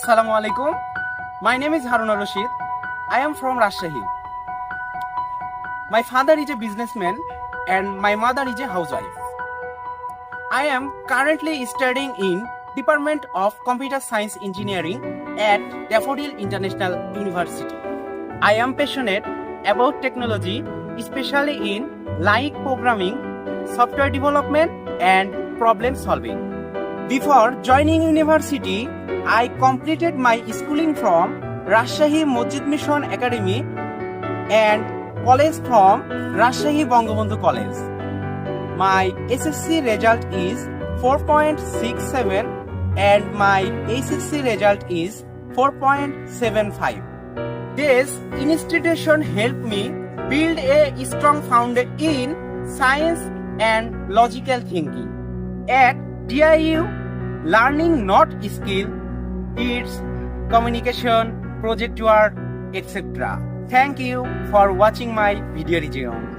Assalamu alaikum. My name is Haruna Rashid. I am from Rajshahi. My father is a businessman and my mother is a housewife. I am currently studying in Department of Computer Science Engineering at Daffodil International University. I am passionate about technology, especially in like programming, software development and problem solving. Before joining university, I completed my schooling from Rajshahi Masjid Mission Academy and college from Rajshahi Bangabandhu College. My SSC result is 4.67 and my HSC result is 4.75. This institution helped me build a strong foundation in science and logical thinking. At DIU, learning not skill, it's communication, project work, etc. Thank you for watching my video resume.